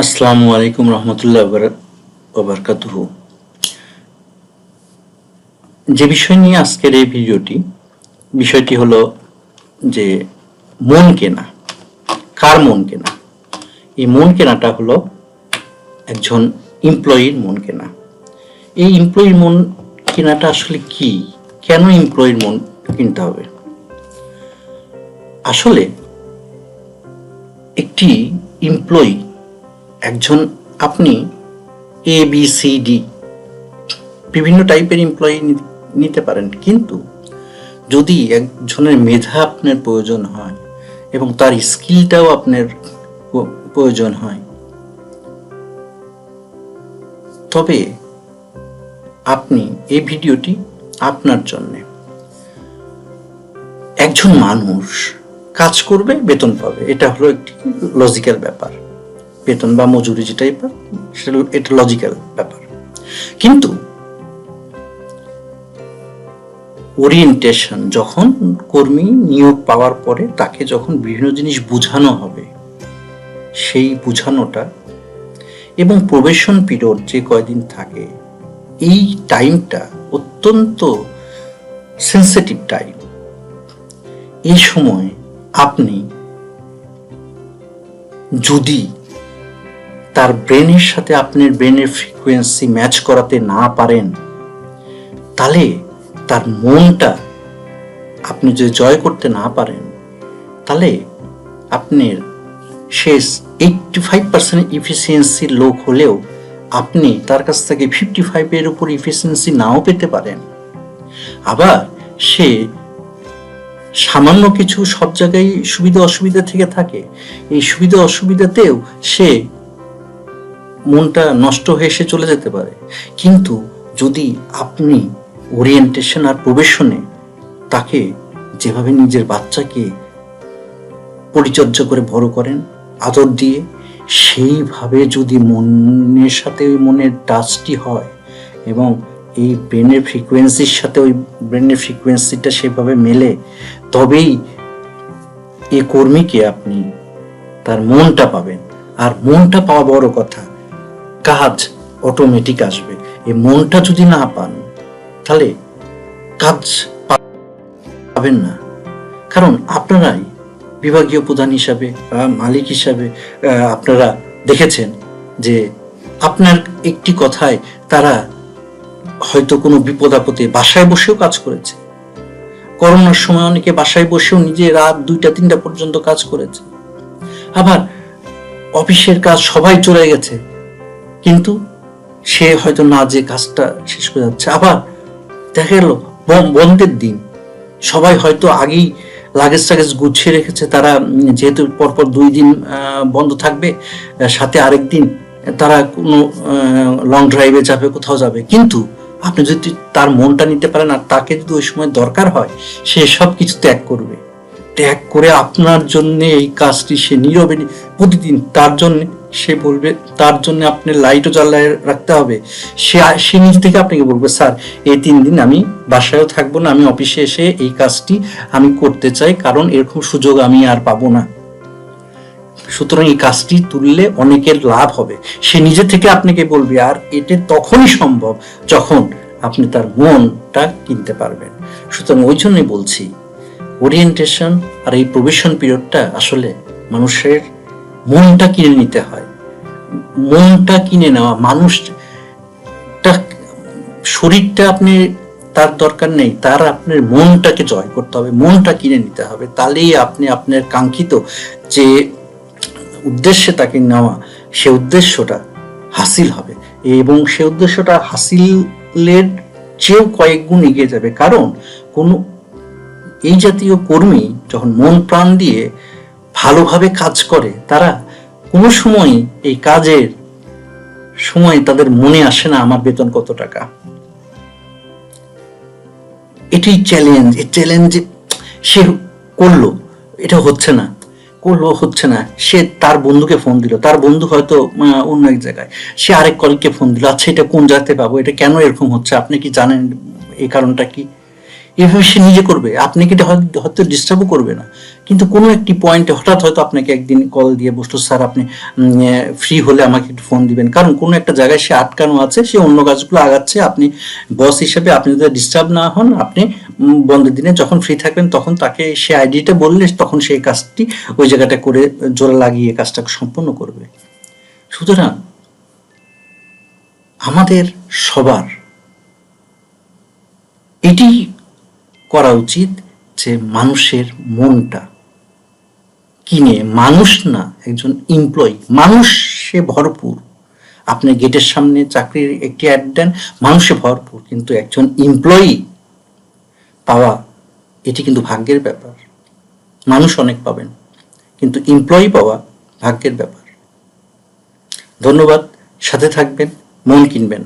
আসসালামু আলাইকুম রহমতুল্লাহ ওবারকাতুহু। যে বিষয় নিয়ে আজকের এই বিষয়টি হলো যে মন কেনা। কার মন কেনা? এই মন কেনাটা হলো একজন এমপ্লয়ির মন কেনা। এই এমপ্লয়ির মন কেনাটা আসলে কি? কেন এমপ্লয়ির মন কিনতে হবে? আসলে একটি এমপ্লয়ি একজন, আপনি ABCD বিভিন্ন টাইপের এমপ্লয়ি নিতে পারেন, কিন্তু যদি একজনের মেধা আপনার প্রয়োজন হয় এবং তার স্কিলটাও আপনার প্রয়োজন হয়, তবে আপনি এই ভিডিওটি আপনার জন্য। একজন মানুষ কাজ করবে, বেতন পাবে, এটা হলো একটি লজিক্যাল ব্যাপার। বেতন বা মজুরি যেটাই পায় এটা লজিক্যাল ব্যাপার। কিন্তু ওরিয়েন্টেশন, যখন কর্মী নিয়োগ পাওয়ার পরে তাকে যখন বিভিন্ন জিনিস বোঝানো হবে, সেই বোঝানোটা এবং প্রবেশন পিরিয়ড যে কয়দিন থাকে, এই টাইমটা অত্যন্ত সেন্সিটিভ টাইম। এই সময় আপনি যদি তার ব্রেনের সাথে আপনার ব্রেনের ফ্রিকোয়েন্সি ম্যাচ করাতে না পারেন, তাহলে তার মনটা আপনি যদি জয় করতে না পারেন, তাহলে আপনার শেষ 85% ইফিসিয়েন্সির লোক হলেও আপনি তার কাছ থেকে 55 উপর ইফিসিয়েন্সি নাও পেতে পারেন। আবার সে সামান্য কিছু সব জায়গায় সুবিধা অসুবিধা থেকে থাকে, এই সুবিধা অসুবিধাতেও সে মনটা নষ্ট হয়ে সে চলে যেতে পারে। কিন্তু যদি আপনি ওরিয়েন্টেশন আর প্রবেশনে তাকে যেভাবে নিজের বাচ্চাকে পরিচর্যা করে বড় করেন আদর দিয়ে, সেইভাবে যদি মনের সাথে ওই মনের টাচটি হয় এবং এই ব্রেনের ফ্রিকোয়েন্সির সাথে ওই ব্রেনের ফ্রিকোয়েন্সিটা সেভাবে মেলে, তবেই এই কর্মীকে আপনি তার মনটা পাবেন। আর মনটা পাওয়া বড় কথা, কাজ অটোমেটিক আসবে। এই মনটা যদি না পান, তাহলে কাজ পাবেন না। কারণ আপনারাই বিভাগীয় প্রধান হিসাবে বা মালিক হিসাবে আপনারা দেখেছেন যে আপনার একটি কথায় তারা হয়তো কোনো বিপদ আপদে বাসায় বসেও কাজ করেছে। করোনার সময় অনেকে বাসায় বসেও নিজে রাত 2টা-3টা পর্যন্ত কাজ করেছে। আবার অফিসের কাজ সবাই চলে গেছে, কিন্তু সে হয়তো না যে কাজটা শেষ করে যাচ্ছে। আবার দেখা গেল বন্ধের দিন, সবাই হয়তো আগেই লাগেজ টাগেজ গুছিয়ে রেখেছে, তারা যেহেতু পরপর 2 দিন বন্ধ থাকবে, সাথে আরেক দিন তারা কোনো লং ড্রাইভে যাবে, কোথাও যাবে। কিন্তু আপনি যদি তার মনটা নিতে পারেন আর তাকে যদি ওই সময় দরকার হয়, সে সব কিছু ত্যাগ করবে। ত্যাগ করে আপনার জন্য এই কাজটি সে নীরবে প্রতিদিন তার জন্য সে বলবে, তার জন্য আপনি লাইটও জ্বালায় রাখতে হবে। সে নিজ থেকে আপনাকে বলবে, স্যার এই 3 দিন আমি বাসায়ও থাকবো না, আমি অফিসে এসে এই কাজটি আমি করতে চাই, কারণ এরকম সুযোগ আমি আর পাবো না। সুতরাং এই কাজটি তুললে অনেকের লাভ হবে, সে নিজে থেকে আপনাকে বলবে। আর এটা তখনই সম্ভব যখন আপনি তার মনটা কিনতে পারবেন। সুতরাং ওই জন্যই বলছি, ওরিয়েন্টেশন আর এই প্রবেশন পিরিয়ডটা আসলে মানুষের মনটা কিনে নিতে হয়। মনটা কিনে নেওয়া, মানুষটা শরীরটা আপনি তার দরকার নেই, তার আপনার মনটাকে জয় করতে হবে, মনটা কিনে নিতে হবে। তাহলেই আপনি আপনার কাঙ্ক্ষিত যে উদ্দেশ্যে তাকে নেওয়া, সে উদ্দেশ্যটা হাসিল হবে এবং সে উদ্দেশ্যটা হাসিলের চেয়েও কয়েক গুণ এগিয়ে যাবে। কারণ কোন এই জাতীয় কর্মী যখন মন প্রাণ দিয়ে ভালোভাবে কাজ করে, তারা কোনো সময় এই কাজের সময় তাদের মনে আসে না আমার বেতন কত টাকা। এটাই চ্যালেঞ্জ। এই চ্যালেঞ্জে সে করলো, এটা হচ্ছে না, সে তার বন্ধুকে ফোন দিল, তার বন্ধু হয়তো অন্য এক জায়গায়, সে আরেক কলিগকে ফোন দিল, আচ্ছা এটা কোন জায়গাতে পাবো, এটা কেন এরকম হচ্ছে, আপনি কি জানেন এই কারণটা কি? এভাবে সে নিজে করবে, আপনি কি হয়তো ডিস্টার্বও করবে না। কিন্তু কোনো একটি পয়েন্টে হঠাৎ হয়তো আপনাকে একদিন কল দিয়ে বসলো, স্যার আপনি ফ্রি হলে আমাকে একটু ফোন দিবেন, কারণ কোনো একটা জায়গায় সে আটকানো আছে, সে অন্য কাজগুলো আগাচ্ছে। আপনি বস হিসেবে আপনি যদি ডিস্টার্ব না হন, আপনি বন্ধের দিনে যখন ফ্রি থাকবেন তখন তাকে সে আইডিটা বললে তখন সেই কাজটি ওই জায়গাটা করে জোড়া লাগিয়ে কাজটা সম্পন্ন করবে। সুতরাং আমাদের সবার এটি করা উচিত যে মানুষের মনটা কিনে, মানুষ না একজন এমপ্লয়ি, মানুষে ভরপুর। আপনি গেটের সামনে চাকরির একটি অ্যাড দেন, মানুষে ভরপুর, কিন্তু একজন এমপ্লয়ি পাওয়া এটি কিন্তু ভাগ্যের ব্যাপার। মানুষ অনেক পাবেন, কিন্তু এমপ্লয়ি পাওয়া ভাগ্যের ব্যাপার। ধন্যবাদ, সাথে থাকবেন, মন কিনবেন।